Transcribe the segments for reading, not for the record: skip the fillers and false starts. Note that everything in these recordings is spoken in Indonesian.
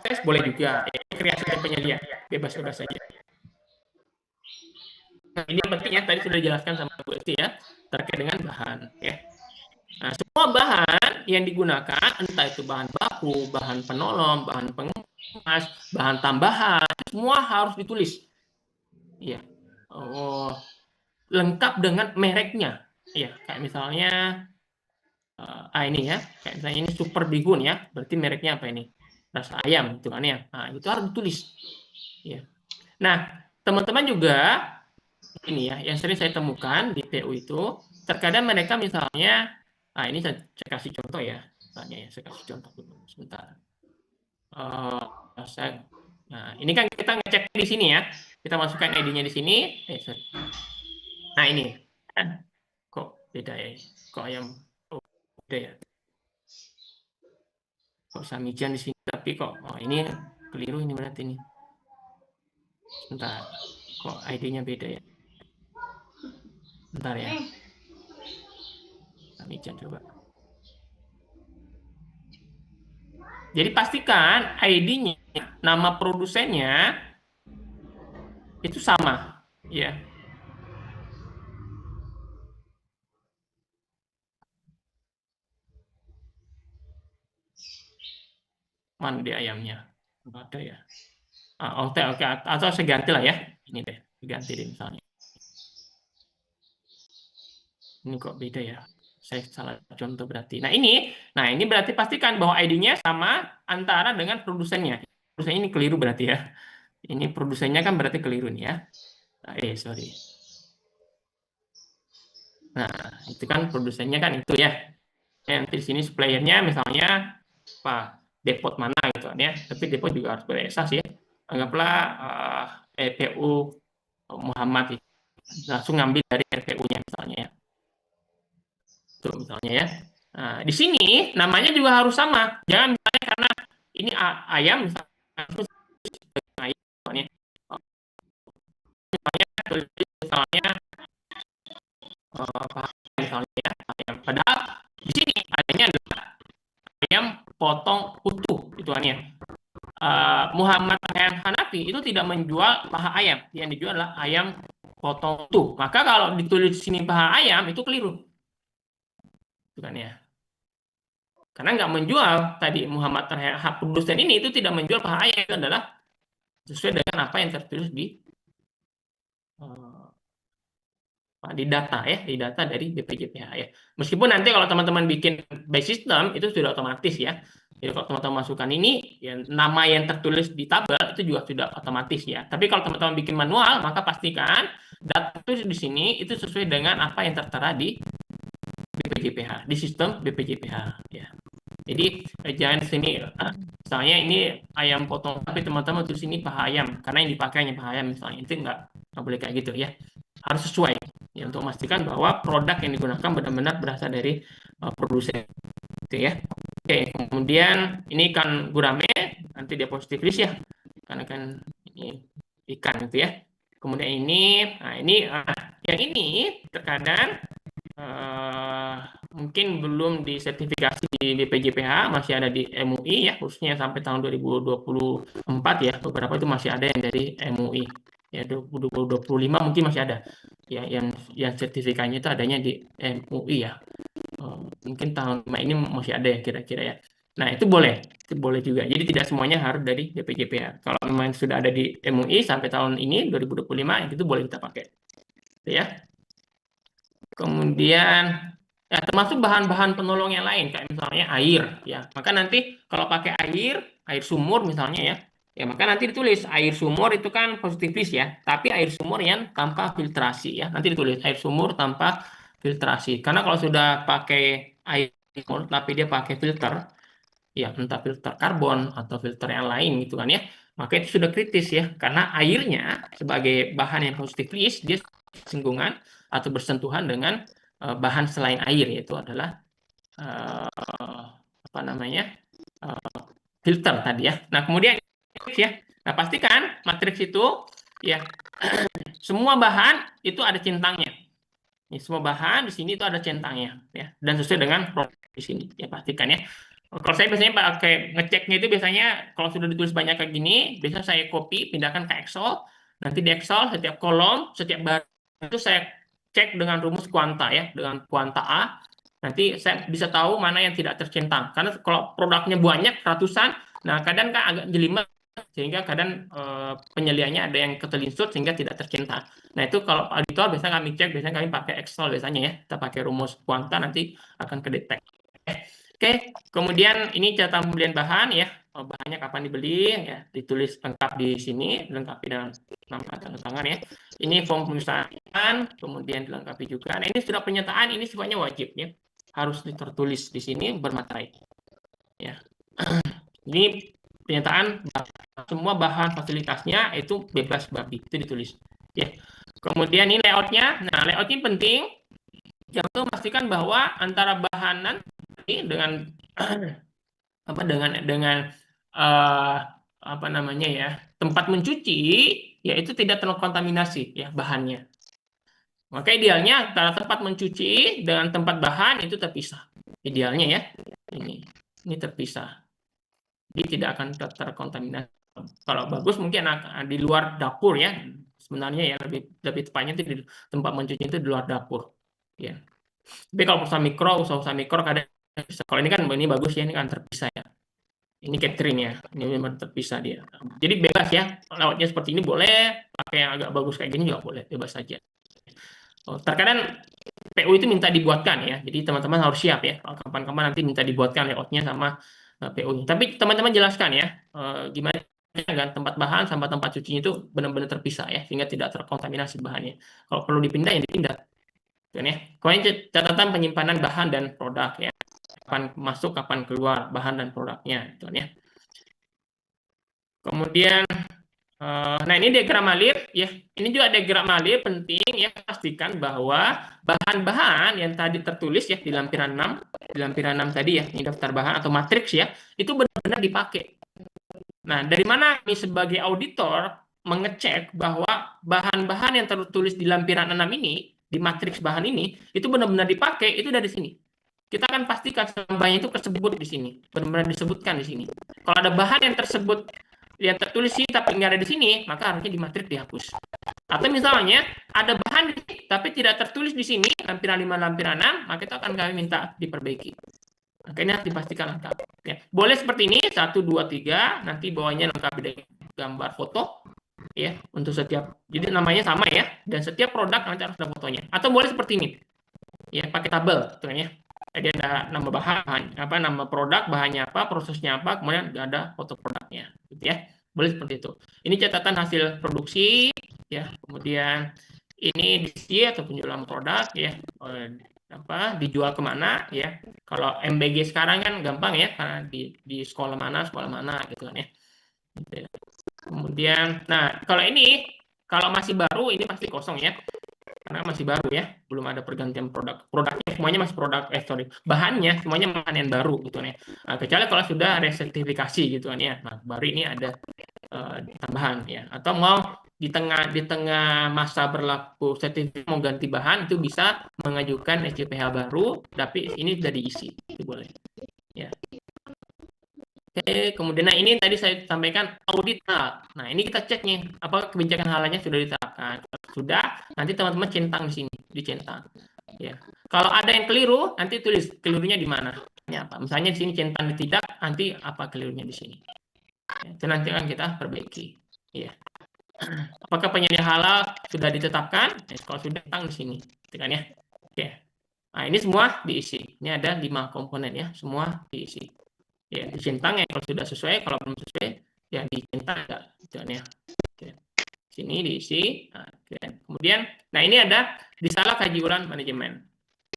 proses boleh juga. Kreasi dan penyedia bebas-bebas saja. Nah, ini yang penting ya, tadi sudah dijelaskan sama Bu Esti ya, terkait dengan bahan ya. Nah, semua bahan yang digunakan, entah itu bahan baku, bahan penolong, bahan pengemas, bahan tambahan, semua harus ditulis. Ya. Oh, lengkap dengan mereknya. Ya, kayak misalnya ini ya, kayak misalnya ini super bihun ya, berarti mereknya apa ini? Rasa ayam, itu kan ya. Nah, itu harus ditulis. Ya. Nah, teman-teman juga ini ya, yang sering saya temukan di PU itu, terkadang mereka misalnya, ini saya kasih contoh ya, misalnya ya, saya kasih contoh dulu, sebentar. Nah, ini kan kita ngecek di sini ya, kita masukkan ID-nya di sini. Nah ini, kok beda ya? Kok ayam beda ya? Kok Samijan di sini, tapi kok ini keliru ini berarti ini. Sebentar, kok ID-nya beda ya? Bentar ya. Samijan coba. Jadi pastikan ID-nya, nama produsennya itu sama, ya. Mana di ayamnya? Nggak ada ya. Oke, atau saya ganti lah ya. Ini deh, diganti deh misalnya. Ini kok beda ya? Saya salah contoh berarti. Nah ini berarti pastikan bahwa ID-nya sama antara dengan produsennya. Produsennya ini keliru berarti ya. Ini produsennya kan berarti keliru nih ya. Sorry. Nah, itu kan produsennya kan itu ya. Nanti di sini suppliernya misalnya apa depot mana gitu kan ya. Tapi depot juga harus beresas ya. Anggaplah PU Muhammad langsung ngambil dari RPU-nya misalnya ya. Itu misalnya ya. Nah, di sini namanya juga harus sama. Jangan misalnya karena ini ayam misalnya ayam misalnya misalnya ya, ayam. Padahal di sini adanya adalah ayam potong utuh itu kan ya. Muhammad Hanafi itu tidak menjual paha ayam, yang dijual adalah ayam potong utuh. Maka kalau ditulis di sini paha ayam itu keliru, itu kan ya. Karena nggak menjual tadi Muhammad produsen ini itu tidak menjual paha ayam, itu adalah sesuai dengan apa yang tertulis di data ya, di data dari BPJPH ya. Meskipun nanti kalau teman-teman bikin by system itu sudah otomatis ya. Jadi kalau teman-teman masukkan ini, ya, nama yang tertulis di tabel itu juga sudah otomatis ya. Tapi kalau teman-teman bikin manual, maka pastikan data itu di sini itu sesuai dengan apa yang tertera di BPJPH, di sistem BPJPH ya. Jadi jangan di sini, misalnya ini ayam potong, tapi teman-teman tulis ini paha ayam, karena yang dipakai hanya paha ayam misalnya, itu nggak boleh kayak gitu ya. Harus sesuai ya, untuk memastikan bahwa produk yang digunakan benar-benar berasal dari produsen gitu ya. Oke, kemudian ini ikan gurame, nanti dia positif list ya, karena kan ini ikan gitu ya. Kemudian ini, yang ini terkadang mungkin belum disertifikasi di BPJPH, masih ada di MUI ya, khususnya sampai tahun 2024 ya, beberapa itu masih ada yang dari MUI ya, 2025 mungkin masih ada ya, yang sertifikatnya itu adanya di MUI ya. Mungkin tahun ini masih ada ya kira-kira ya. Nah itu boleh juga. Jadi tidak semuanya harus dari BPJPH. Kalau memang sudah ada di MUI sampai tahun ini 2025 itu boleh kita pakai ya. Kemudian ya, termasuk bahan-bahan penolong yang lain kayak misalnya air ya. Maka nanti kalau pakai air sumur misalnya ya maka nanti ditulis air sumur itu kan positifis ya, tapi air sumur yang tanpa filtrasi ya. Nanti ditulis air sumur tanpa filtrasi. Karena kalau sudah pakai air sumur tapi dia pakai filter ya, entah filter karbon atau filter yang lain gitu kan ya, maka itu sudah kritis ya, karena airnya sebagai bahan yang positifis dia singgungan atau bersentuhan dengan bahan selain air, yaitu adalah apa namanya filter tadi ya. Nah kemudian ya, nah pastikan matriks itu ya semua bahan itu ada centangnya. Ini semua bahan di sini itu ada centangnya ya, dan sesuai dengan produk di sini ya, pastikan ya. Kalau saya biasanya pakai ngeceknya itu biasanya kalau sudah ditulis banyak kayak gini, biasanya saya copy, pindahkan ke Excel. Nanti di Excel setiap kolom, setiap baris itu saya cek dengan rumus kuanta ya, dengan kuanta A. Nanti saya bisa tahu mana yang tidak tercentang. Karena kalau produknya banyak ratusan, nah kadang kan agak jelimet sehingga kadang penyeliannya ada yang ketelinsut sehingga tidak tercentang. Nah itu kalau auditor biasanya kami cek, biasanya kami pakai Excel biasanya ya, kita pakai rumus kuanta nanti akan kedetek. Oke, kemudian ini catatan pembelian bahan ya. Bahannya kapan dibeli ya, ditulis lengkap di sini, dilengkapi dengan nama tanda tangan ya. Ini form pemesanan, kemudian dilengkapi juga. Nah, ini sudah pernyataan, ini sifatnya wajib ya. Harus tertulis di sini bermaterai. Ya. Ini pernyataan semua bahan fasilitasnya itu bebas babi, itu ditulis. Ya. Kemudian ini layoutnya. Nah, layout ini penting. Yang itu memastikan bahwa antara bahan nanti dengan apa dengan apa namanya ya, tempat mencuci ya itu tidak terkontaminasi ya bahannya. Maka idealnya antara tempat mencuci dengan tempat bahan itu terpisah. Idealnya ya ini terpisah. Jadi tidak akan terkontaminasi. Kalau bagus mungkin di luar dapur ya. Sebenarnya ya lebih tepatnya itu di tempat mencuci itu di luar dapur. Ya. Tapi kalau usaha-usaha mikro kadang bisa. Kalau ini kan ini bagus ya, ini kan terpisah ya. Ini catering ya, ini memang terpisah dia. Jadi bebas ya, layoutnya seperti ini boleh, pakai yang agak bagus kayak gini juga boleh, bebas saja. Terkadang PU itu minta dibuatkan ya, jadi teman-teman harus siap ya, kapan-kapan nanti minta dibuatkan layoutnya sama PU-nya. Tapi teman-teman jelaskan ya, gimana kan tempat bahan sama tempat cucinya itu benar-benar terpisah ya, sehingga tidak terkontaminasi bahannya. Kalau perlu dipindah ya dipindah. Kan ya. Kemudian catatan penyimpanan bahan dan produk ya. Kapan masuk, kapan keluar bahan dan produknya, gitu ya. Kemudian, nah ini diagram Malir ya. Ini juga diagram Malir penting ya, pastikan bahwa bahan-bahan yang tadi tertulis ya di lampiran 6 tadi ya, ini daftar bahan atau matriks ya, itu benar-benar dipakai. Nah, dari mana kami sebagai auditor mengecek bahwa bahan-bahan yang tertulis di lampiran 6 ini, di matriks bahan ini, itu benar-benar dipakai, itu dari sini. Kita akan pastikan bahannya itu tersebut di sini, benar-benar disebutkan di sini. Kalau ada bahan yang tersebut yang tertulis sih tapi nggak ada di sini, maka harusnya di matriks dihapus. Atau misalnya ada bahan tapi tidak tertulis di sini, lampiran 5, lampiran 6, maka itu akan kami minta diperbaiki. Maka ini harus dipastikan lengkap. Ya. Boleh seperti ini, 1, 2, 3, nanti bawahnya lengkap dengan gambar foto, ya untuk setiap. Jadi namanya sama ya, dan setiap produk nanti harus ada fotonya. Atau boleh seperti ini, ya pakai tabel, gitu ya. Jadi ada nama bahan, apa nama produk, bahannya apa, prosesnya apa, kemudian ada foto produknya, gitu ya. Boleh seperti itu. Ini catatan hasil produksi, ya. Kemudian ini distribusi atau penjualan produk, ya. Apa dijual kemana, ya. Kalau MBG sekarang kan gampang ya, karena di sekolah mana gitu kan ya. Gitu ya. Kemudian, nah kalau ini kalau masih baru ini pasti kosong ya. Karena masih baru ya, belum ada pergantian produknya semuanya masih bahannya semuanya bahan yang baru gitu ya. Nah, kecuali kalau sudah resertifikasi gitu kan ya, nah baru ini ada tambahan ya. Atau mau di tengah masa berlaku sertifikat mau ganti bahan itu bisa mengajukan SJPH baru, tapi ini sudah diisi, itu boleh ya. Oke, kemudian nah ini tadi saya sampaikan audit hal. Nah, ini kita cek nih, apakah kebijakan halalnya sudah diterapkan. Sudah, nanti teman-teman centang di sini, dicentang. Ya. Kalau ada yang keliru, nanti tulis kelirunya di mana. Ini apa? Misalnya di sini centang tidak, nanti apa kelirunya di sini. Ya, itu nanti akan kita perbaiki. Ya. Apakah penyedia halal sudah ditetapkan? Ya, kalau sudah, centang di sini. Kan ya. Oke. Nah, ini semua diisi. Ini ada 5 komponen ya, semua diisi. Ya dicentang ya kalau sudah sesuai, kalau belum sesuai ya dicentang enggak gitu ya. Oke. Sini diisi. Nah, kemudian nah ini ada disalah kaji ulang manajemen.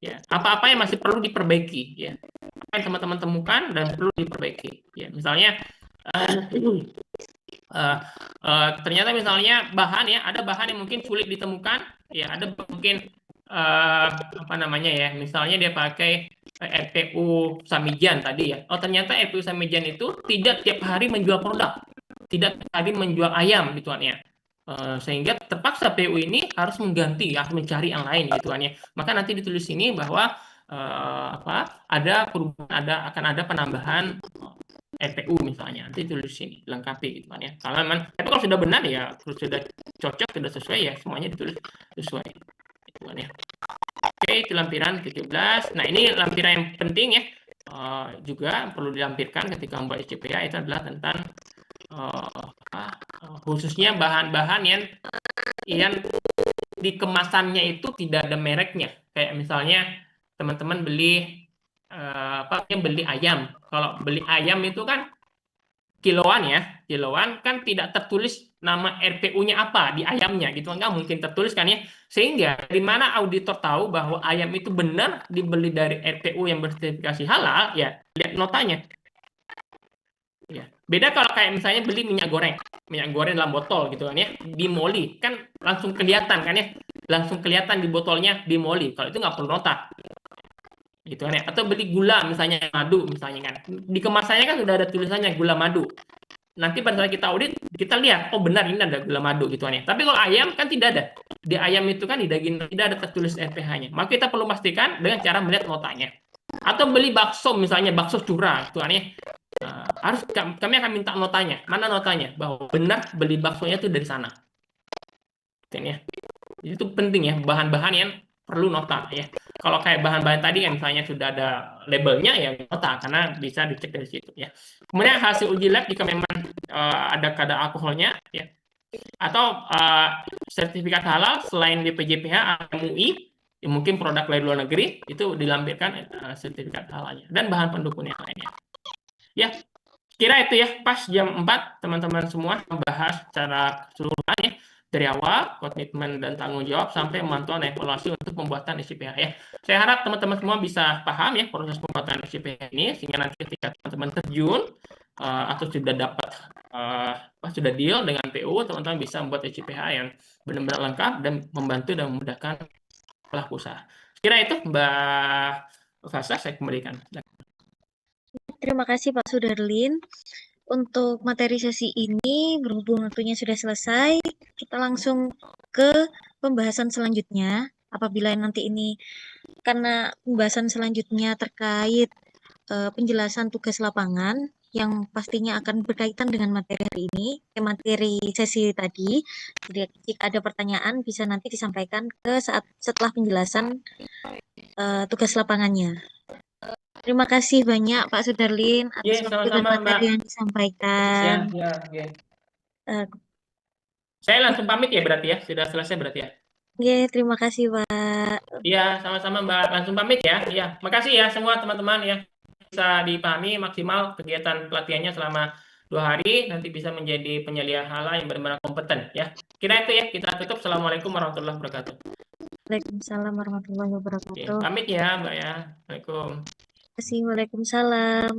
Ya, apa-apa yang masih perlu diperbaiki ya. Apa yang teman-teman temukan dan perlu diperbaiki. Ya, misalnya ternyata misalnya bahan ya, ada bahan yang mungkin sulit ditemukan, ya ada mungkin apa namanya ya, misalnya dia pakai RPU Samijan tadi ya. Oh ternyata RPU Samijan itu tidak tiap hari menjual produk, tidak tiap hari menjual ayam gitu kan ya. Sehingga terpaksa PU ini harus mengganti, harus mencari yang lain gitu kan ya. Maka nanti ditulis sini bahwa ada perubahan, akan ada penambahan RPU misalnya, nanti tulis sini lengkapi gitu kan ya. Kalau memang, tapi kalau sudah benar ya, sudah cocok, sudah sesuai ya, semuanya ditulis sesuai gitu kan ya. Oke, itu lampiran 17. Nah, ini lampiran yang penting ya, juga perlu dilampirkan ketika membuat SCPA, itu adalah tentang khususnya bahan-bahan yang di kemasannya itu tidak ada mereknya. Kayak misalnya teman-teman beli ayam. Kalau beli ayam itu kan kiloan ya, kiloan kan tidak tertulis nama RPU-nya apa di ayamnya gitu, nggak mungkin tertulis kan ya. Sehingga dari mana auditor tahu bahwa ayam itu benar dibeli dari RPU yang bersertifikasi halal, ya lihat notanya. Ya. Beda kalau kayak misalnya beli minyak goreng dalam botol gitu kan ya, di Moli kan langsung kelihatan kan ya, langsung kelihatan di botolnya di Moli. Kalau itu nggak perlu nota, gitu kan ya. Atau beli gula misalnya madu misalnya kan, di kemasannya kan sudah ada tulisannya gula madu. Nanti pada saat kita audit, kita lihat, oh benar ini ada gula madu gitu kan ya. Tapi kalau ayam kan tidak ada. Di ayam itu kan di daging tidak ada tertulis RPH-nya. Maka kita perlu pastikan dengan cara melihat notanya. Atau beli bakso misalnya, bakso curah gitu kan ya. Harus kami akan minta notanya. Mana notanya? Bahwa benar beli baksonya itu dari sana. Gitu ya. Itu penting ya, bahan-bahan yang perlu nota ya. Kalau kayak bahan-bahan tadi yang misalnya sudah ada labelnya ya nota karena bisa dicek dari situ ya. Kemudian hasil uji lab jika memang ada kadar alkoholnya ya, atau sertifikat halal selain BPJPH atau MUI, ya mungkin produk dari luar negeri itu dilampirkan sertifikat halalnya dan bahan pendukung yang lainnya. Ya, kira itu ya, pas jam 4 teman-teman semua membahas secara keseluruhan ya, dari awal komitmen dan tanggung jawab sampai pemantauan evaluasi untuk pembuatan SCPH ya. Saya harap teman-teman semua bisa paham ya proses pembuatan SCPH ini, sehingga nanti ketika teman-teman terjun atau sudah dapat sudah deal dengan PU, teman-teman bisa membuat SCPH yang benar-benar lengkap dan membantu dan memudahkan pelaku usaha. Kira itu Mbak Fasa, saya kembalikan. Terima kasih Pak Sudarlin. Untuk materi sesi ini, berhubung waktunya sudah selesai, kita langsung ke pembahasan selanjutnya. Apabila nanti ini, karena pembahasan selanjutnya terkait penjelasan tugas lapangan, yang pastinya akan berkaitan dengan materi hari ini, materi sesi tadi. Jadi jika ada pertanyaan, bisa nanti disampaikan ke setelah penjelasan tugas lapangannya. Terima kasih banyak Pak Sudarlin Ya, atas waktu dan sama-sama Mbak. materi yang disampaikan. Ya. Eh, Saya langsung pamit ya berarti ya, sudah selesai berarti ya. Terima kasih Pak. Iya, sama-sama Mbak. Langsung pamit ya. Iya, makasih ya semua teman-teman ya. Bisa dipahami maksimal kegiatan pelatihannya selama 2 hari, nanti bisa menjadi penyelia halal yang benar-benar kompeten ya. Kira itu ya, kita tutup. Assalamualaikum warahmatullahi wabarakatuh. Waalaikumsalam warahmatullahi Oke, wabarakatuh. pamit ya Mbak ya. Assalamualaikum. Terima kasih. Waalaikumsalam.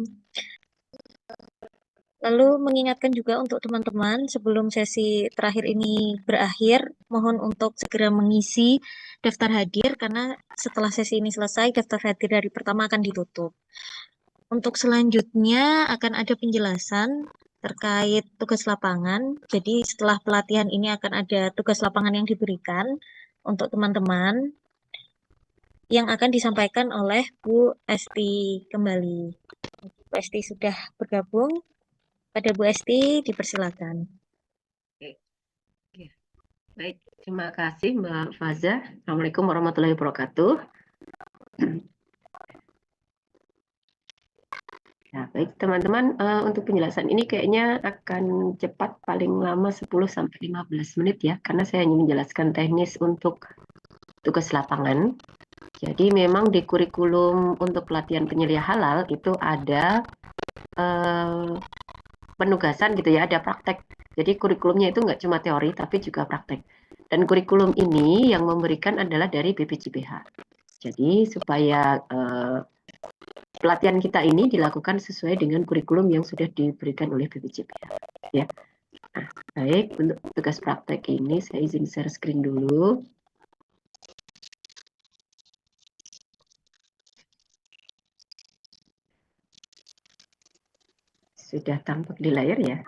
Lalu mengingatkan juga untuk teman-teman sebelum sesi terakhir ini berakhir, mohon untuk segera mengisi daftar hadir karena setelah sesi ini selesai, daftar hadir dari pertama akan ditutup. Untuk selanjutnya akan ada penjelasan terkait tugas lapangan. Jadi setelah pelatihan ini akan ada tugas lapangan yang diberikan untuk teman-teman yang akan disampaikan oleh Bu Esti kembali. Bu Esti sudah bergabung. Pada Bu Esti, dipersilakan. Oke. Baik, terima kasih Mbak Faza. Assalamualaikum warahmatullahi wabarakatuh. Ya, baik teman-teman, untuk penjelasan ini kayaknya akan cepat, paling lama 10-15 menit ya, karena saya hanya menjelaskan teknis untuk tugas lapangan. Jadi memang di kurikulum untuk pelatihan penyelia halal itu ada penugasan gitu ya, ada praktek. Jadi kurikulumnya itu nggak cuma teori, tapi juga praktek. Dan kurikulum ini yang memberikan adalah dari BPJPH. Jadi supaya pelatihan kita ini dilakukan sesuai dengan kurikulum yang sudah diberikan oleh BPJPH. Ya. Nah, baik, untuk tugas praktek ini saya izin share screen dulu. Sudah tampak di layar ya.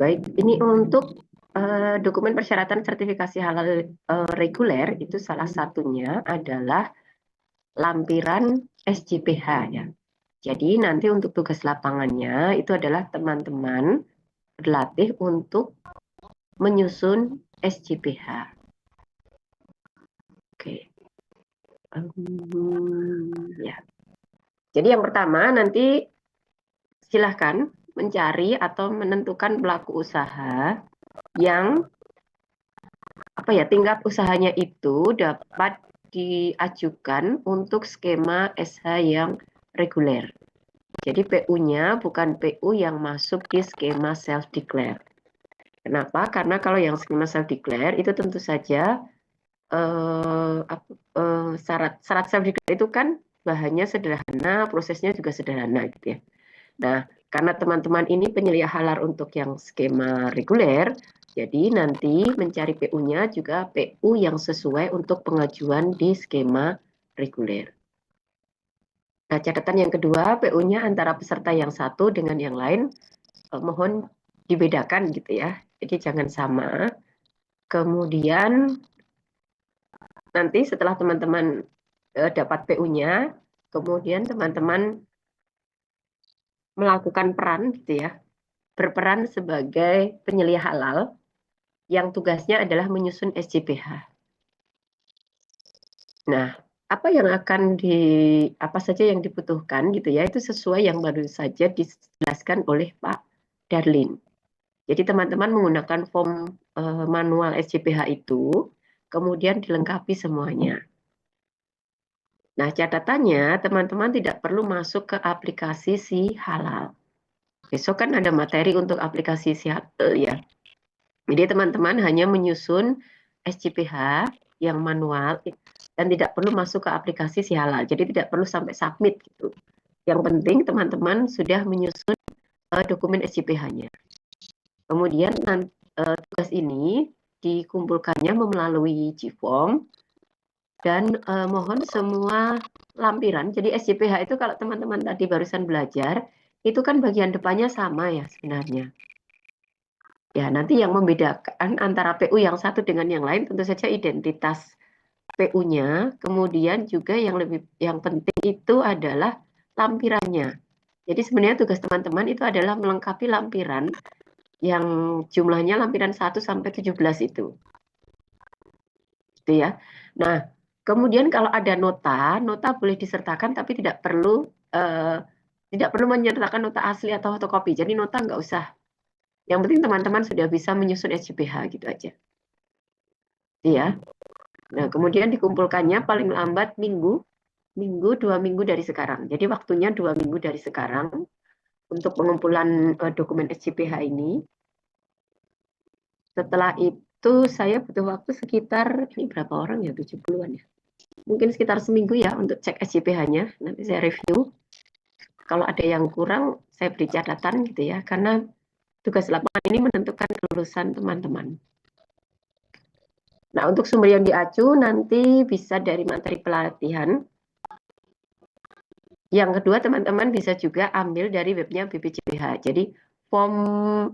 Baik, ini untuk dokumen persyaratan sertifikasi halal reguler itu salah satunya adalah lampiran SJPH ya. Jadi nanti untuk tugas lapangannya itu adalah teman-teman berlatih untuk menyusun SJPH. Oke. Ya. Jadi yang pertama nanti silahkan mencari atau menentukan pelaku usaha yang tingkat usahanya itu dapat diajukan untuk skema SH yang reguler. Jadi PU-nya bukan PU yang masuk di skema self-declare. Kenapa? Karena kalau yang skema self-declare itu tentu saja syarat self-declare itu kan bahannya sederhana, prosesnya juga sederhana gitu ya. Nah, karena teman-teman ini penyelia halal untuk yang skema reguler, jadi nanti mencari PU-nya juga PU yang sesuai untuk pengajuan di skema reguler. Nah, catatan yang kedua, PU-nya antara peserta yang satu dengan yang lain mohon dibedakan gitu ya. Jadi jangan sama. Kemudian nanti setelah teman-teman dapat PU-nya, kemudian teman-teman melakukan peran gitu ya, berperan sebagai penyelia halal yang tugasnya adalah menyusun SJPH. Nah, apa saja yang dibutuhkan gitu ya, itu sesuai yang baru saja dijelaskan oleh Pak Darlin. Jadi teman-teman menggunakan form manual SJPH itu, kemudian dilengkapi semuanya. Nah, catatannya teman-teman tidak perlu masuk ke aplikasi si halal. Besok kan ada materi untuk aplikasi si halal ya. Jadi teman-teman hanya menyusun SJPH yang manual dan tidak perlu masuk ke aplikasi si halal. Jadi tidak perlu sampai submit gitu. Yang penting teman-teman sudah menyusun dokumen SJPH-nya. Kemudian tugas ini dikumpulkannya melalui G-Form dan mohon semua lampiran. Jadi SJPH itu kalau teman-teman tadi barusan belajar, itu kan bagian depannya sama ya sebenarnya. Ya, nanti yang membedakan antara PU yang satu dengan yang lain tentu saja identitas PU-nya, kemudian juga yang penting itu adalah lampirannya. Jadi sebenarnya tugas teman-teman itu adalah melengkapi lampiran yang jumlahnya lampiran 1 sampai 17 itu. Gitu ya. Nah, kemudian kalau ada nota boleh disertakan tapi tidak perlu menyertakan nota asli atau fotokopi. Jadi nota nggak usah. Yang penting teman-teman sudah bisa menyusun SJPH gitu aja. Ya. Nah, kemudian dikumpulkannya paling lambat minggu 2 minggu dari sekarang. Jadi waktunya 2 minggu dari sekarang untuk pengumpulan dokumen SJPH ini. Setelah itu saya butuh waktu sekitar, ini berapa orang ya, 70-an ya. Mungkin sekitar seminggu ya untuk cek SJPH-nya. Nanti saya review. Kalau ada yang kurang, saya beri catatan gitu ya. Karena tugas lapangan ini menentukan kelulusan teman-teman. Nah, untuk sumber yang diacu nanti bisa dari materi pelatihan. Yang kedua, teman-teman bisa juga ambil dari webnya BPJPH. Jadi, form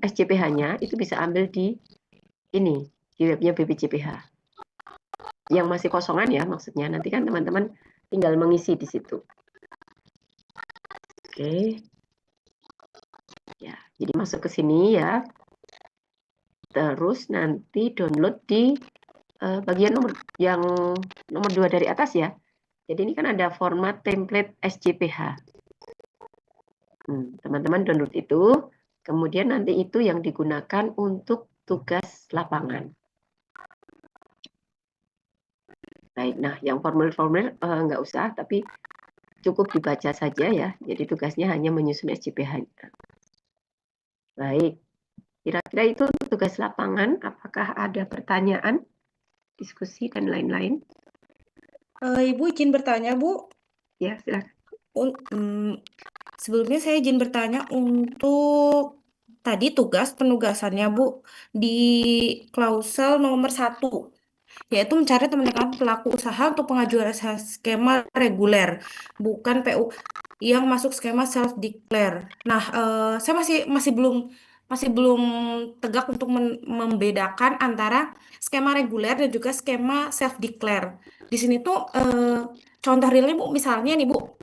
SJPH-nya itu bisa ambil di webnya BPJPH. Yang masih kosongan ya maksudnya. Nanti kan teman-teman tinggal mengisi di situ. Oke. Ya, jadi masuk ke sini ya. Terus nanti download di bagian nomor 2 dari atas ya. Jadi ini kan ada format template SJPH. Teman-teman download itu, kemudian nanti itu yang digunakan untuk tugas lapangan. Baik, nah yang formulir-formulir nggak usah, tapi cukup dibaca saja ya. Jadi tugasnya hanya menyusun SJPH. Baik, kira-kira itu untuk tugas lapangan. Apakah ada pertanyaan, diskusi, dan lain-lain? Ibu izin bertanya, Bu. Ya, silakan. Sebelumnya saya izin bertanya untuk tadi tugas penugasannya, Bu, di klausel nomor 1, yaitu mencari teman-teman pelaku usaha untuk pengajuan skema reguler, bukan PU yang masuk skema self-declare. Nah, saya masih belum masih belum tegak untuk membedakan antara skema reguler dan juga skema self declare. Di sini tuh contoh realnya Bu, misalnya nih Bu,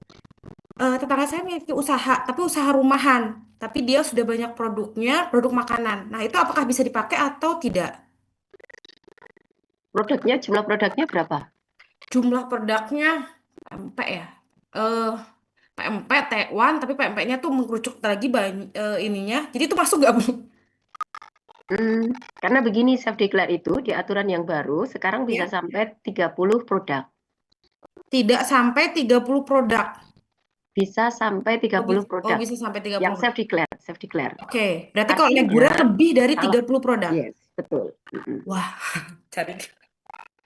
tetangga saya memiliki usaha, tapi usaha rumahan, tapi dia sudah banyak produknya, produk makanan. Nah, itu apakah bisa dipakai atau tidak? Jumlah produknya berapa? Jumlah produknya PMP ya. Eh PMP T1, tapi PMP-nya tuh mengerucut lagi banyak ininya. Jadi itu masuk nggak Bu? Karena begini, self declare itu di aturan yang baru sekarang bisa Ya. sampai 30 produk. Tidak sampai 30 produk. Bisa sampai 30 produk. Bisa sampai 30 Yang produk. self declare. Oke, berarti kalau reguler Artinya, lebih dari kalau 30 produk. yes, betul. Wah, cari.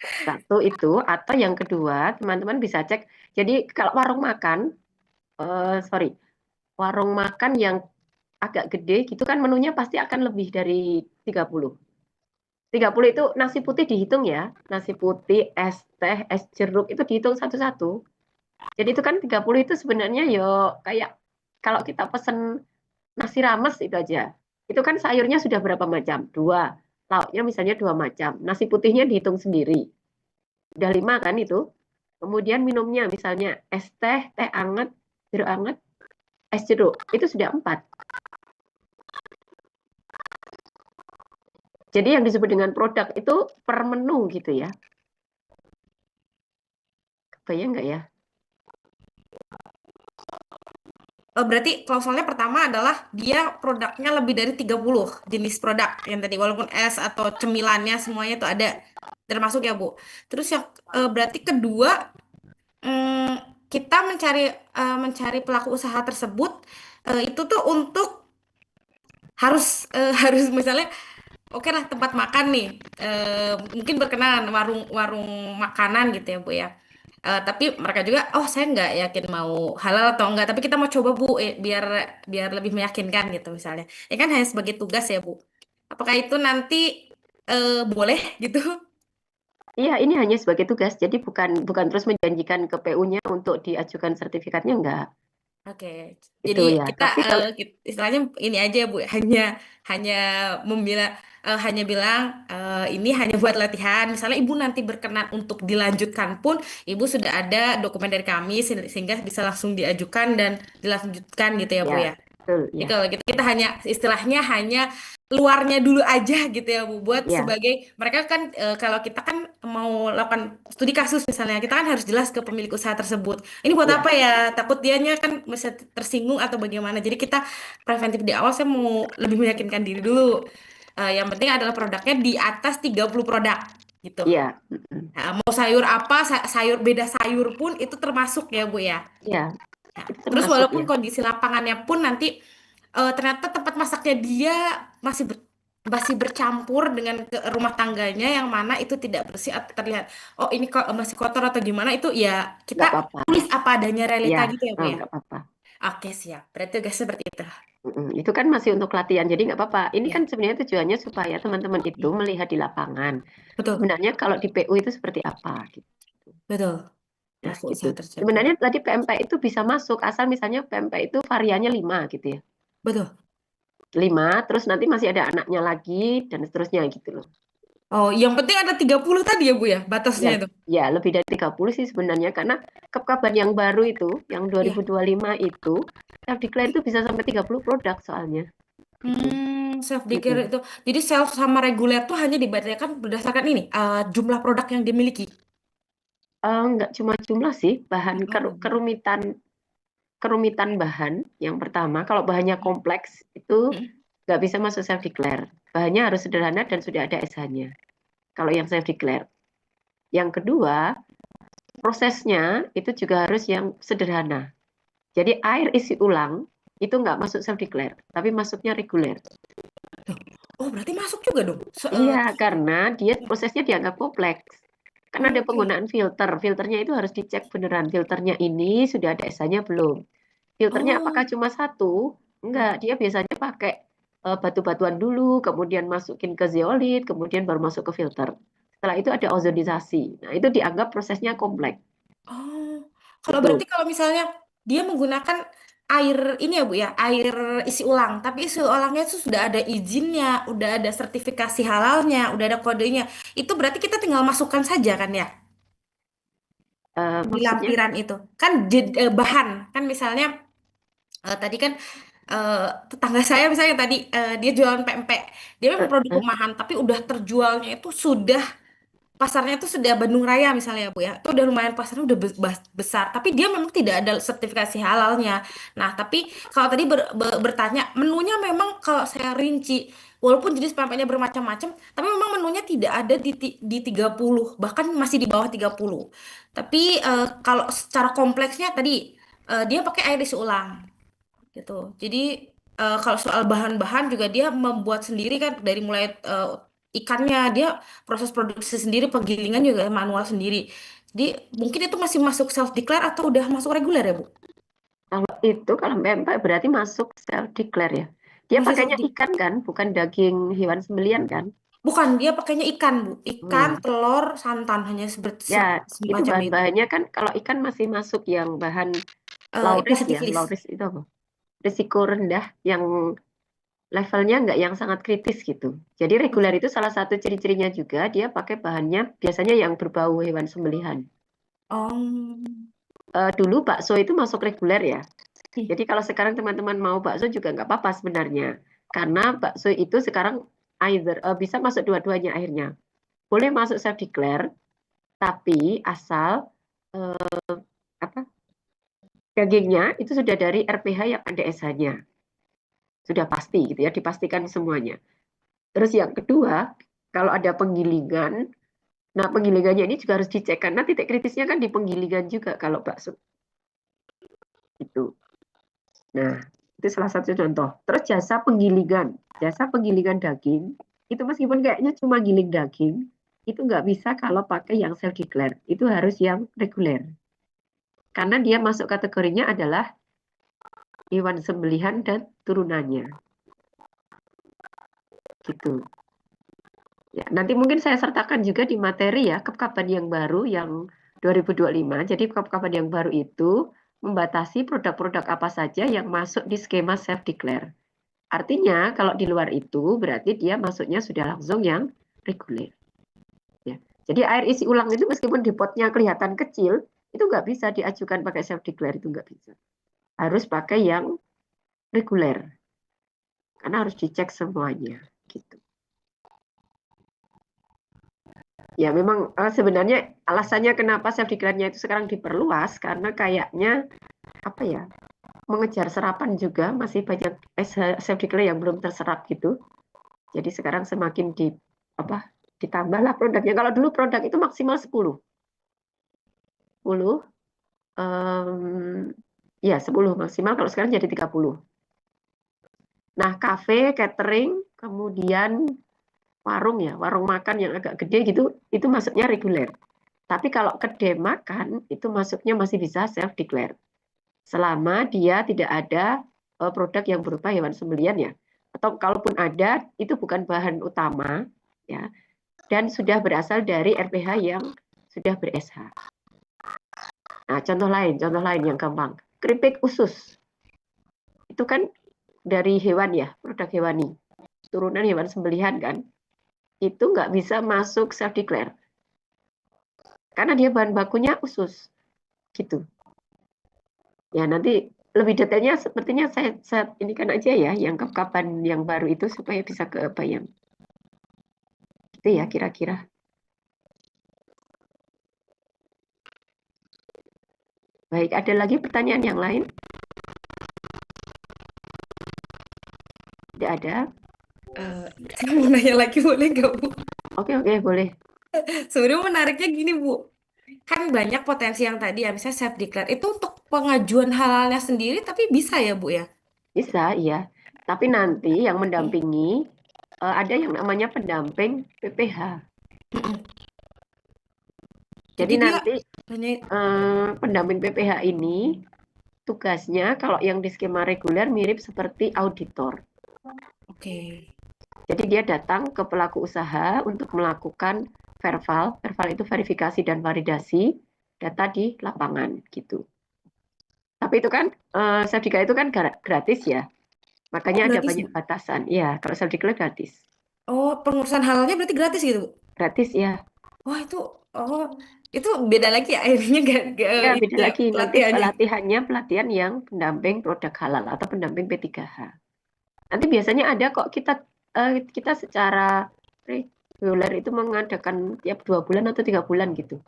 Satu itu, atau yang kedua, teman-teman bisa cek. Jadi kalau warung makan, warung makan yang agak gede gitu kan menunya pasti akan lebih dari 30. 30 itu nasi putih dihitung ya. Nasi putih, es teh, es jeruk itu dihitung satu-satu. Jadi itu kan 30 itu sebenarnya yo kayak kalau kita pesen nasi rames itu aja. Itu kan sayurnya sudah berapa macam? 2. Lauknya misalnya 2 macam. Nasi putihnya dihitung sendiri. Udah 5 kan itu. Kemudian minumnya misalnya es teh, teh anget, jeruk anget, es jeruk. Itu sudah 4. Jadi yang disebut dengan produk itu per menu gitu ya. Kebayang nggak ya? Berarti klausulnya pertama adalah dia produknya lebih dari 30 jenis produk yang tadi, walaupun es atau cemilannya semuanya itu ada termasuk ya Bu. Terus yang berarti kedua, kita mencari pelaku usaha tersebut itu tuh untuk harus misalnya oke lah tempat makan nih, mungkin berkenan warung makanan gitu ya Bu ya. Tapi mereka juga, oh saya nggak yakin mau halal atau enggak, tapi kita mau coba Bu, biar biar lebih meyakinkan gitu misalnya. Ya kan hanya sebagai tugas ya Bu. Apakah itu nanti boleh gitu? Iya, ini hanya sebagai tugas. Jadi bukan terus menjanjikan ke PU-nya untuk diajukan sertifikatnya enggak. Oke, Itu jadi ya. kita Tapi kalau istilahnya ini aja Bu, hanya hanya bilang ini hanya buat latihan. Misalnya Ibu nanti berkenan untuk dilanjutkan pun, Ibu sudah ada dokumen dari kami sehingga bisa langsung diajukan dan dilanjutkan gitu ya Bu ya, ya. betul Jadi ya. kalau gitu kita hanya istilahnya hanya luarnya dulu aja gitu ya Bu, buat Ya, sebagai mereka kan kalau kita kan mau lakukan studi kasus misalnya, kita kan harus jelas ke pemilik usaha tersebut. Ini buat ya. apa ya? Takut dianya kan bisa tersinggung atau bagaimana. Jadi kita preventif di awal, saya mau lebih meyakinkan diri dulu. Yang penting adalah produknya di atas 30 produk gitu. Iya. Nah, mau sayur apa, sayur beda sayur pun itu termasuk ya Bu ya. Iya, Nah, itu terus termasuk walaupun ya. kondisi lapangannya pun nanti ternyata tempat masaknya dia masih bercampur dengan rumah tangganya yang mana itu tidak bersih atau terlihat oh ini kok masih kotor atau gimana, itu ya Enggak kita apa-apa. tulis apa adanya realita Ya, gitu ya Bu ya. enggak apa-apa. Oke siap, berarti guys seperti itu Itu kan masih untuk latihan, jadi nggak apa-apa. Ini ya. kan sebenarnya tujuannya supaya teman-teman itu melihat di lapangan. Betul, Sebenarnya kalau di PU itu seperti apa gitu. betul, Nah, pelaku gitu. usaha tersebut, Sebenarnya tadi PMP itu bisa masuk asal misalnya PMP itu variannya 5 gitu ya. betul. 5, terus nanti masih ada anaknya lagi dan seterusnya gitu loh. Oh yang penting ada 30 tadi ya Bu ya batasnya Ya, itu. ya lebih dari 30 sih sebenarnya karena Kepkaban yang baru itu, yang Iya. 2025 itu, self declare itu bisa sampai 30 produk soalnya. Gitu. Self Gitu. declare itu. Jadi self sama reguler tuh hanya dibedakan berdasarkan ini jumlah produk yang dimiliki. Nggak cuma jumlah sih, bahan Oh. kerumitan bahan yang pertama. Kalau bahannya kompleks itu Hmm. nggak bisa masuk self declare. Bahannya harus sederhana dan sudah ada SH-nya. Kalau yang self declare. Yang kedua, prosesnya itu juga harus yang sederhana. Jadi air isi ulang itu nggak masuk self declare, tapi masuknya reguler. Oh, berarti masuk juga dong. Iya, karena dia prosesnya dianggap kompleks. Kan ada Oke. penggunaan filter. Filternya itu harus dicek beneran. Filternya ini sudah ada SH-nya belum? Filternya apakah Oh. cuma satu? Enggak, dia biasanya pakai batu-batuan dulu, kemudian masukin ke zeolit, kemudian baru masuk ke filter. Setelah itu ada ozonisasi. Nah, itu dianggap prosesnya kompleks. Oh. Kalau Itu. berarti kalau misalnya dia menggunakan air ini ya Bu ya, air isi ulang. Tapi isi ulangnya itu sudah ada izinnya, udah ada sertifikasi halalnya, udah ada kodenya. Itu berarti kita tinggal masukkan saja kan ya di Maksudnya lampiran itu. Kan bahan, kan misalnya tadi kan eh, tetangga saya misalnya tadi dia jualan pempek. Dia memang eh, produk eh, rumahan, tapi udah terjualnya itu sudah pasarnya itu sudah Bandung Raya misalnya ya Bu ya. Itu udah lumayan pasarnya udah besar, tapi dia memang tidak ada sertifikasi halalnya. Nah, tapi kalau tadi bertanya, menunya memang kalau saya rinci, walaupun jenis pempeknya bermacam-macam, tapi memang menunya tidak ada di 30, bahkan masih di bawah 30. Tapi kalau secara kompleksnya tadi dia pakai air isi ulang gitu. Jadi kalau soal bahan-bahan juga dia membuat sendiri kan dari mulai ikannya dia proses produksi sendiri, penggilingan juga manual sendiri. Jadi mungkin itu masih masuk self declare atau udah masuk reguler ya Bu? kalau pempek berarti masuk self declare ya. Dia Masih self pakainya declare. ikan kan, bukan daging hewan sembelian kan? Bukan, dia pakainya ikan Bu. Ikan, Hmm. telur, santan hanya Ya, itu semacam itu. bahan-bahannya kan kalau ikan masih masuk yang bahan lauris ya. Positive list. Lauris itu apa? Risiko rendah yang levelnya nggak yang sangat kritis gitu. Jadi reguler itu salah satu ciri-cirinya juga dia pakai bahannya biasanya yang berbau hewan sembelihan. Oh. Dulu bakso itu masuk reguler ya. Jadi kalau sekarang teman-teman mau bakso juga nggak apa-apa sebenarnya. Karena bakso itu sekarang either bisa masuk dua-duanya akhirnya. Boleh masuk self declare, tapi asal apa dagingnya itu sudah dari RPH yang ada SH-nya. Sudah pasti gitu ya, dipastikan semuanya. Terus yang kedua, kalau ada penggilingan, nah penggilingannya ini juga harus dicek karena titik kritisnya kan di penggilingan juga kalau bakso. Itu. Nah, itu salah satu contoh. Terus jasa penggilingan daging, itu meskipun kayaknya cuma giling daging, itu nggak bisa kalau pakai yang self declare. Itu harus yang reguler. Karena dia masuk kategorinya adalah hewan sembelihan dan turunannya. Gitu. Ya, nanti mungkin saya sertakan juga di materi ya, KEP-KAPAN yang baru yang 2025. Jadi KEP-KAPAN yang baru itu membatasi produk-produk apa saja yang masuk di skema self declare. Artinya kalau di luar itu berarti dia masuknya sudah langsung yang reguler. Ya. Jadi air isi ulang itu meskipun di potnya kelihatan kecil, itu nggak bisa diajukan pakai self declare, itu nggak bisa. Harus pakai yang reguler. Karena harus dicek semuanya. Gitu. Ya memang sebenarnya alasannya kenapa self declare-nya itu sekarang diperluas karena kayaknya apa ya, mengejar serapan juga masih banyak self declare yang belum terserap gitu. Jadi sekarang semakin ditambahlah produknya. Kalau dulu produk itu maksimal 10. 10 ya 10 maksimal, kalau sekarang jadi 30. Nah, kafe, catering, kemudian warung ya, warung makan yang agak gede gitu, itu masuknya reguler. Tapi kalau kedai makan, itu masuknya masih bisa self declare. Selama dia tidak ada produk yang berupa hewan sembelian ya. Atau kalaupun ada, itu bukan bahan utama ya. Dan sudah berasal dari RPH yang sudah ber-SH. Nah, contoh lain yang gampang. Keripik usus. Itu kan dari hewan ya, produk hewani. Turunan hewan sembelihan kan. Itu nggak bisa masuk self declare. Karena dia bahan bakunya usus. Gitu. Ya, nanti lebih detailnya sepertinya saya ini kan aja ya, yang kapan yang baru itu supaya bisa kebayang. Itu ya kira-kira. Baik, ada lagi pertanyaan yang lain? Tidak ada? Saya mau nanya lagi boleh nggak Bu? Oke, boleh. Sebenarnya menariknya gini Bu, kan banyak potensi yang tadi ya, misalnya self declare itu untuk pengajuan halalnya sendiri, tapi bisa ya Bu ya? Bisa, iya. Tapi nanti yang mendampingi, ada yang namanya pendamping PPH. Jadi dia nanti hanya pendamping PPH ini tugasnya kalau yang di skema reguler mirip seperti auditor. oke. Jadi dia datang ke pelaku usaha untuk melakukan verval. Verval itu verifikasi dan validasi data di lapangan gitu. Tapi itu kan Selfdika itu kan gratis ya. Makanya ada Gratis, banyak Bu. batasan. Iya, kalau Selfdika gratis. Oh, pengurusan halalnya berarti gratis gitu, Bu? Gratis ya. Wah, oh, itu beda lagi ya akhirnya Ya, itu beda ya lagi. Nanti pelatihannya. pelatihannya pelatihan yang pendamping produk halal atau pendamping P3H. Nanti biasanya ada kok kita secara reguler itu mengadakan tiap 2 bulan atau 3 bulan gitu.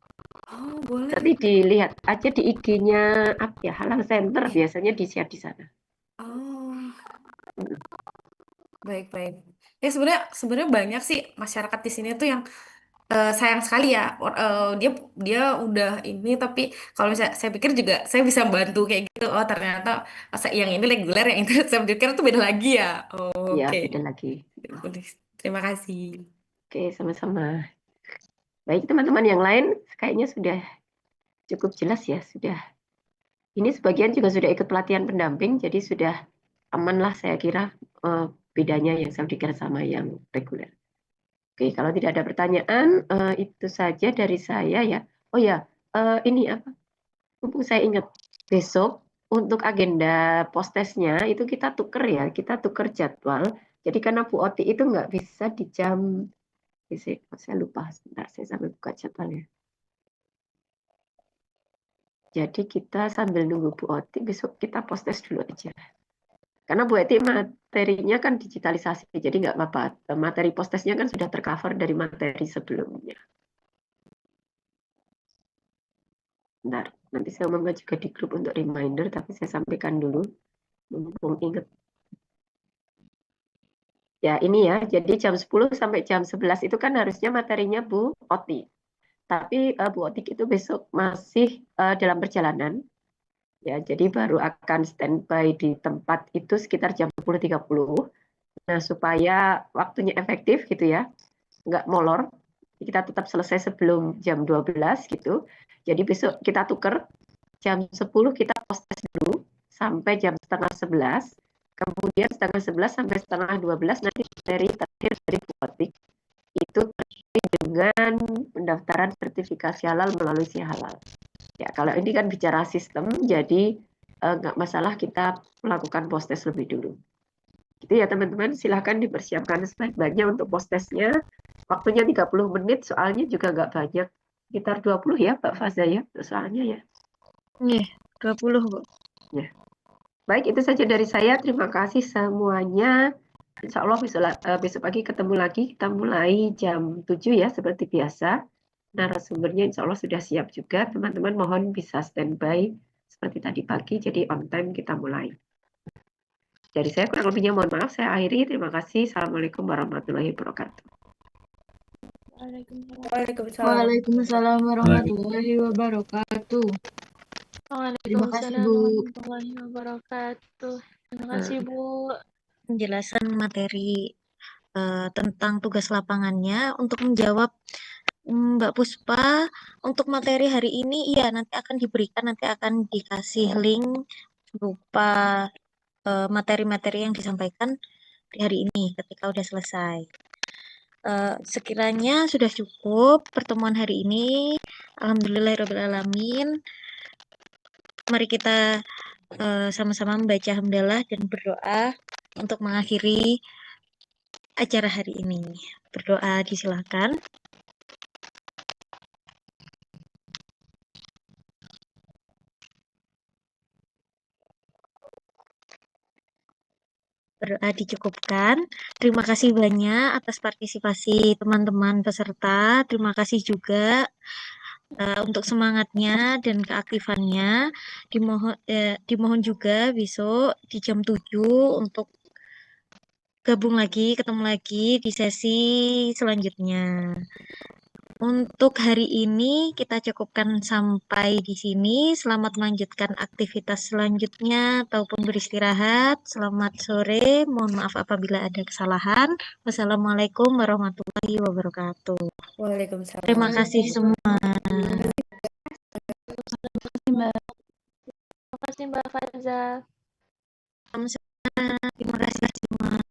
Oh, boleh. Nanti dilihat aja di IG-nya apa ya, Halal Center biasanya di-share di sana. Oh, Mm. baik-baik. Ya sebenarnya sebenarnya banyak sih masyarakat di sini tuh yang sayang sekali ya. Dia dia udah ini tapi kalau misalnya saya pikir juga saya bisa bantu kayak gitu. Oh, ternyata yang ini reguler, yang itu saya pikir tuh beda lagi ya. Oh, Ya, oke. beda lagi. Terima kasih. Oke, sama-sama. Baik, teman-teman yang lain kayaknya sudah cukup jelas ya. Ini sebagian juga sudah ikut pelatihan pendamping, jadi sudah aman lah saya kira bedanya yang Selfdika sama yang reguler. Oke, kalau tidak ada pertanyaan, itu saja dari saya ya. Oh ya, ini apa? Mumpung saya ingat, besok untuk agenda postesnya itu kita tuker ya, kita tuker jadwal. Jadi karena Bu Oti itu nggak bisa di jam, saya lupa, sebentar saya sambil buka jadwalnya. Jadi kita sambil nunggu Bu Oti, besok kita postes dulu aja. Karena Bu Oti materinya kan digitalisasi, jadi nggak apa-apa. Materi postesnya kan sudah tercover dari materi sebelumnya. Bentar, nanti saya umumkan juga di grup untuk reminder, tapi saya sampaikan dulu, mumpung ingat. Ya, ini ya, jadi jam 10 sampai jam 11 itu kan harusnya materinya Bu Oti. Tapi Bu Oti itu besok masih dalam perjalanan. Ya, jadi baru akan standby di tempat itu sekitar jam 10.30. Nah, supaya waktunya efektif gitu ya, nggak molor, kita tetap selesai sebelum jam 12 gitu. Jadi besok kita tuker, jam 10 kita postes dulu sampai jam setengah 11. Kemudian setengah 11 sampai setengah 12 nanti dari terakhir dari Bukotik itu terkait dengan pendaftaran sertifikasi halal melalui Si Halal. Ya, kalau ini kan bicara sistem, jadi nggak masalah kita melakukan postes lebih dulu. Gitu ya teman-teman, silahkan dipersiapkan sebaik-baiknya untuk postesnya. Waktunya 30 menit, soalnya juga nggak banyak. Sekitar 20 ya Mbak Faza ya, soalnya ya. Nih, 20, Bu. Ya. Baik, itu saja dari saya. Terima kasih semuanya. Insya Allah besok pagi ketemu lagi. Kita mulai jam 7 ya, seperti biasa. Narasumbernya insya Allah sudah siap juga. Teman-teman mohon bisa standby seperti tadi pagi. Jadi on time kita mulai. Dari saya kurang lebihnya mohon maaf. Saya akhiri. Terima kasih. Assalamualaikum warahmatullahi wabarakatuh. Waalaikumsalam. Waalaikumsalam warahmatullahi wabarakatuh. Terima kasih, Waalaikumsalam Bu. warahmatullahi wabarakatuh. Terima kasih, Bu. Penjelasan materi tentang tugas lapangannya. Untuk menjawab Mbak Puspa, untuk materi hari ini, iya nanti akan diberikan, nanti akan dikasih link berupa materi-materi yang disampaikan di hari ini ketika udah selesai. Sekiranya sudah cukup pertemuan hari ini. Alhamdulillahirrahmanirrahim. Mari kita sama-sama membaca hamdalah dan berdoa untuk mengakhiri acara hari ini. Berdoa disilakan. Berdoa dicukupkan. Terima kasih banyak atas partisipasi teman-teman peserta. Terima kasih juga untuk semangatnya dan keaktifannya. Dimohon juga besok di jam 7 untuk gabung lagi, ketemu lagi di sesi selanjutnya. Untuk hari ini kita cukupkan sampai di sini. Selamat melanjutkan aktivitas selanjutnya ataupun beristirahat. Selamat sore. Mohon maaf apabila ada kesalahan. Wassalamualaikum warahmatullahi wabarakatuh. Waalaikumsalam. Terima kasih semua. Terima kasih, Mbak Faza. Terima kasih semua.